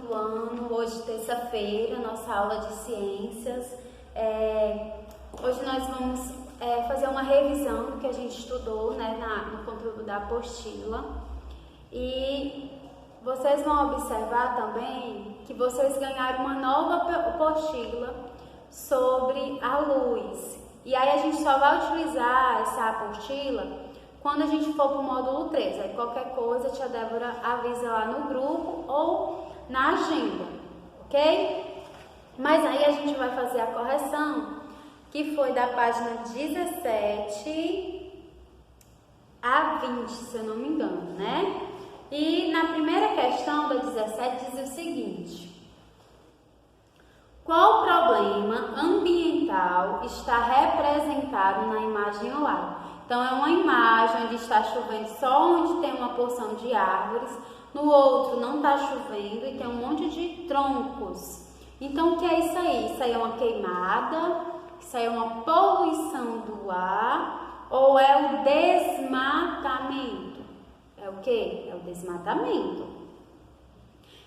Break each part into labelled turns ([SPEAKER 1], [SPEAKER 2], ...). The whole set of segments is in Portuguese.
[SPEAKER 1] do ano, hoje terça-feira, nossa aula de ciências. Hoje nós vamos fazer uma revisão do que a gente estudou, né, no conteúdo da apostila. E vocês vão observar também que vocês ganharam uma nova apostila sobre a luz. E aí a gente só vai utilizar essa apostila quando a gente for para o módulo 3, aí qualquer coisa a tia Débora avisa lá no grupo ou na agenda, ok? Mas aí a gente vai fazer a correção, que foi da página 17 a 20, se eu não me engano, né? E na primeira questão da 17 diz o seguinte: qual problema ambiental está representado na imagem ao lado? Então, é uma imagem onde está chovendo só onde tem uma porção de árvores, no outro não está chovendo e tem um monte de troncos. Então, o que é isso aí? Isso aí é uma queimada, isso aí é uma poluição do ar ou é o desmatamento? É o quê? É o desmatamento.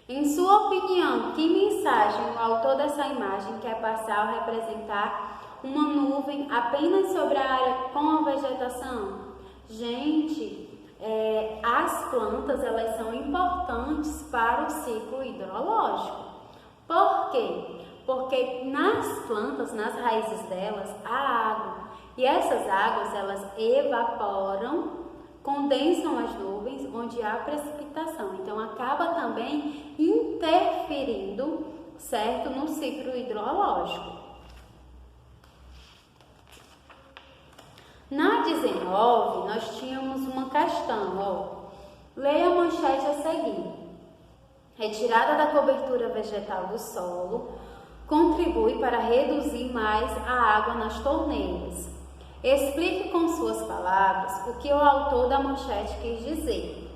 [SPEAKER 1] Em sua opinião, que mensagem o autor dessa imagem quer passar ao representar uma nuvem apenas sobre a área com a vegetação? Gente, as plantas, elas são importantes para o ciclo hidrológico. Por quê? Porque nas plantas, nas raízes delas, há água. E essas águas, elas evaporam, condensam as nuvens onde há precipitação. Então, acaba também interferindo, certo, no ciclo hidrológico. Na 19, nós tínhamos uma questão, ó. Leia a manchete a seguir. Retirada da cobertura vegetal do solo contribui para reduzir mais a água nas torneiras. Explique com suas palavras o que o autor da manchete quis dizer.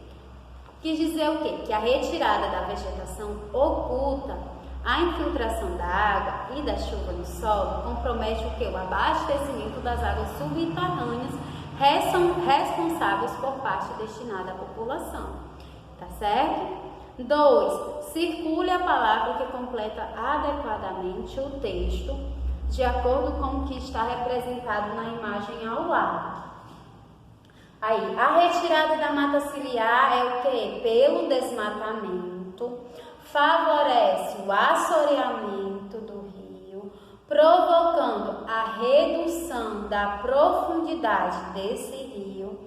[SPEAKER 1] Quis dizer o quê? Que a retirada da vegetação oculta a infiltração da água e da chuva no solo compromete o quê? O abastecimento das águas subterrâneas responsáveis por parte destinada à população. Tá certo? 2. Circule a palavra que completa adequadamente o texto de acordo com o que está representado na imagem ao lado. Aí, a retirada da mata ciliar é o quê? Pelo desmatamento, favorece o assoreamento do rio, provocando a redução da profundidade desse rio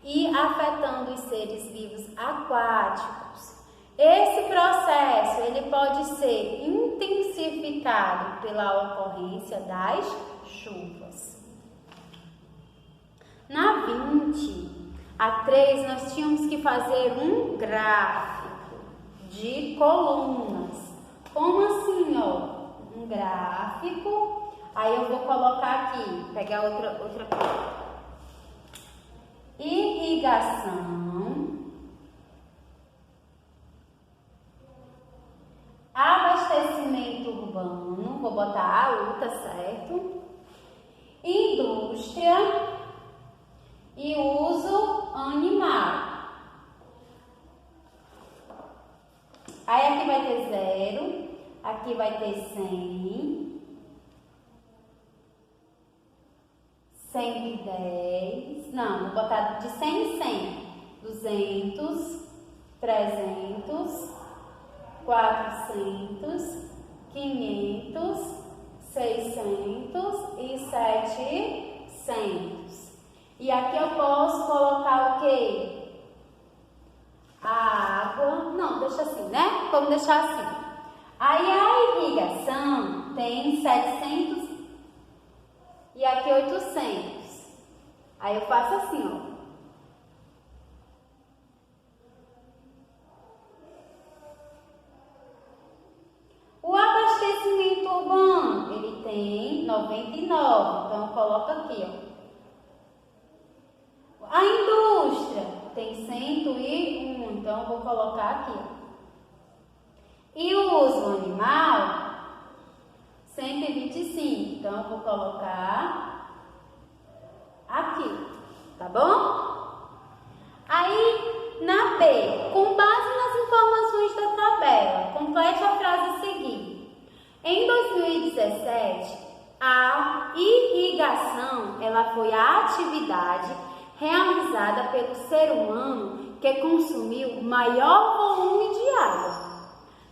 [SPEAKER 1] e afetando os seres vivos aquáticos. Esse processo ele pode ser intensificado pela ocorrência das chuvas. Na 20, a 3, nós tínhamos que fazer um gráfico de colunas. Como assim, ó? Um gráfico. Aí eu vou colocar aqui, pegar outra coisa. Irrigação, abastecimento urbano, vou botar a luta, certo? Indústria e uso animal. Aí aqui vai ter 0, aqui vai ter 100, 110, não, vou botar de 100 em 100, 200, 300, 400, 500, 600 e 700. E aqui eu posso colocar o quê? A água. Não, deixa assim, né? Vamos deixar assim. Aí a irrigação tem 700 e aqui 800. Aí eu faço assim, ó. O abastecimento urbano, ele tem 99, então eu coloco aqui, ó. A indústria tem 101, então eu vou colocar aqui, ó. E o uso animal, 125, então eu vou colocar aqui, tá bom? Aí, na B, com base nas informações da tabela, complete Em 2017, a irrigação ela foi a atividade realizada pelo ser humano que consumiu maior volume de água.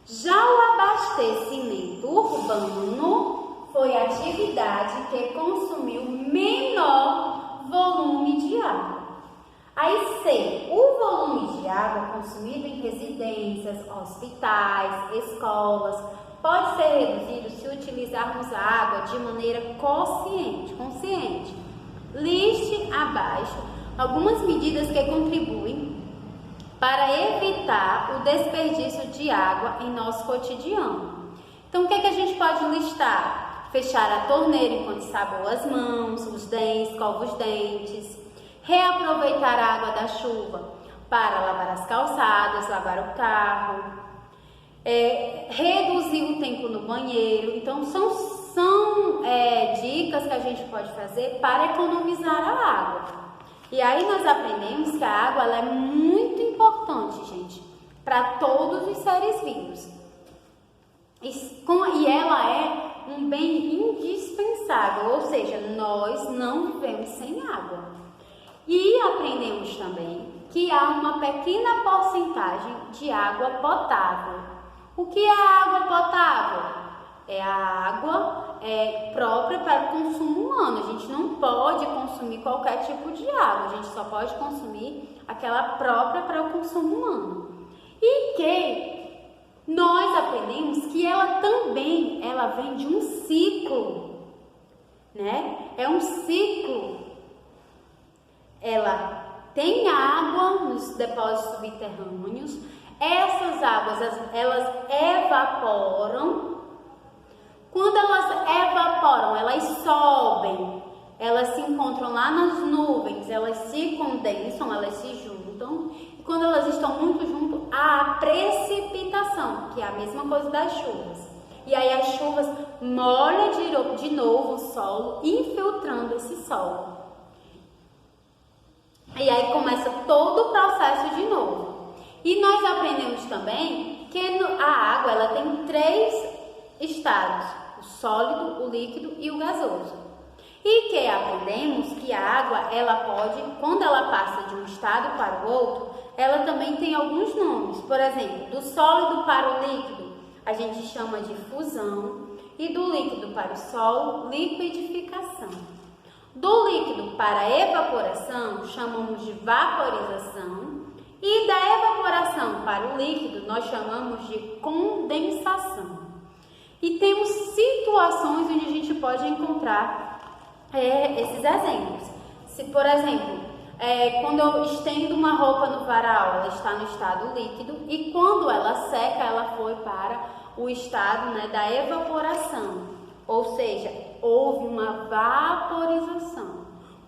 [SPEAKER 1] Já o abastecimento urbano foi a atividade que consumiu menor volume de água. Aí C, o volume de água consumido em residências, hospitais, escolas, pode ser reduzido se utilizarmos a água de maneira consciente. Liste abaixo algumas medidas que contribuem para evitar o desperdício de água em nosso cotidiano. Então, o que a gente pode listar? Fechar a torneira enquanto ensaboa as mãos, os dentes, escova os dentes. Reaproveitar a água da chuva para lavar as calçadas, lavar o carro. Reduzir o tempo no banheiro. Então, são dicas que a gente pode fazer para economizar a água. E aí nós aprendemos que a água ela é muito importante, gente, para todos os seres vivos. E ela é um bem indispensável, ou seja, nós não vivemos sem água. E aprendemos também que há uma pequena porcentagem de água potável. O que é a água potável? É a água própria para o consumo humano. A gente não pode consumir qualquer tipo de água, a gente só pode consumir aquela própria para o consumo humano. E que nós aprendemos que ela também vem de um ciclo, né? É um ciclo. Ela tem água nos depósitos subterrâneos, essas águas elas evaporam. Quando elas evaporam, elas sobem, elas se encontram lá nas nuvens, elas se condensam, elas se juntam. E quando elas estão muito juntas, há a precipitação, que é a mesma coisa das chuvas. E aí as chuvas molham de novo o solo, infiltrando esse solo. E aí começa todo o processo de novo. E nós aprendemos também que a água ela tem 3 estados: o sólido, o líquido e o gasoso. E que aprendemos que a água, ela pode, quando ela passa de um estado para o outro, ela também tem alguns nomes. Por exemplo, do sólido para o líquido, a gente chama de fusão, e do líquido para o solo, liquidificação. Do líquido para a evaporação, chamamos de vaporização, e da evaporação para o líquido, nós chamamos de condensação. E temos situações onde a gente pode encontrar esses exemplos. Se, por exemplo, quando eu estendo uma roupa no varal, ela está no estado líquido, e quando ela seca, ela foi para o estado, né, da evaporação, ou seja, houve uma vaporização.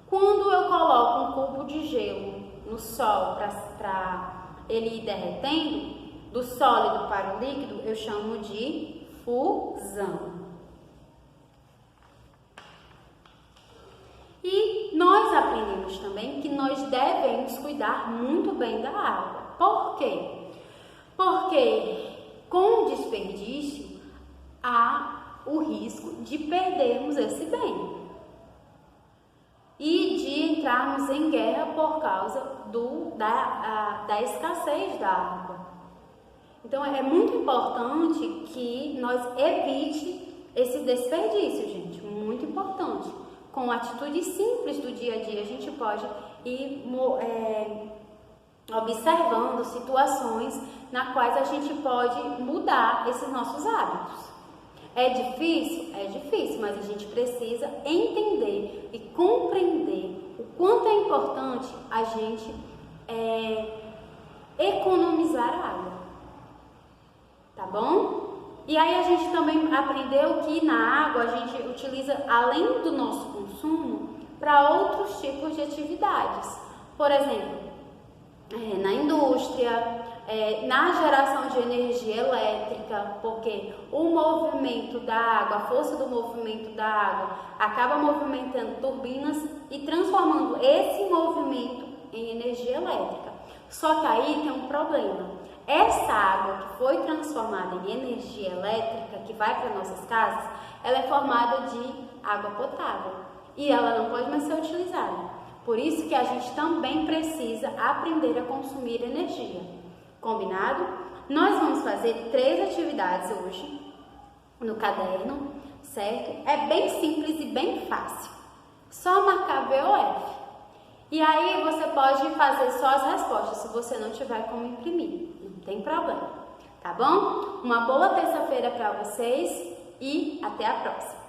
[SPEAKER 1] Quando eu coloco um cubo de gelo no sol para ele ir derretendo, do sólido para o líquido, eu chamo de fusão. E nós aprendemos também que nós devemos cuidar muito bem da água. Por quê? Porque com o desperdício há o risco de perdermos esse bem e de entrarmos em guerra por causa da escassez da água. Então, é muito importante que nós evite esse desperdício, gente, muito importante. Com atitudes simples do dia a dia, a gente pode ir observando situações nas quais a gente pode mudar esses nossos hábitos. É difícil? É difícil, mas a gente precisa entender e compreender o quanto é importante a gente economizar água. Tá bom? E aí a gente também aprendeu que na água a gente utiliza, além do nosso consumo, para outros tipos de atividades. Por exemplo, na indústria, na geração de energia elétrica, porque o movimento da água, a força do movimento da água, acaba movimentando turbinas e transformando esse movimento em energia elétrica. Só que aí tem um problema. essa água que foi transformada em energia elétrica, que vai para nossas casas, ela é formada de água potável e ela não pode mais ser utilizada. Por isso que a gente também precisa aprender a consumir energia. Combinado? Nós vamos fazer 3 atividades hoje no caderno, certo? É bem simples e bem fácil. Só marcar VOF. E aí você pode fazer só as respostas, se você não tiver como imprimir. Não tem problema, tá bom? Uma boa terça-feira para vocês e até a próxima.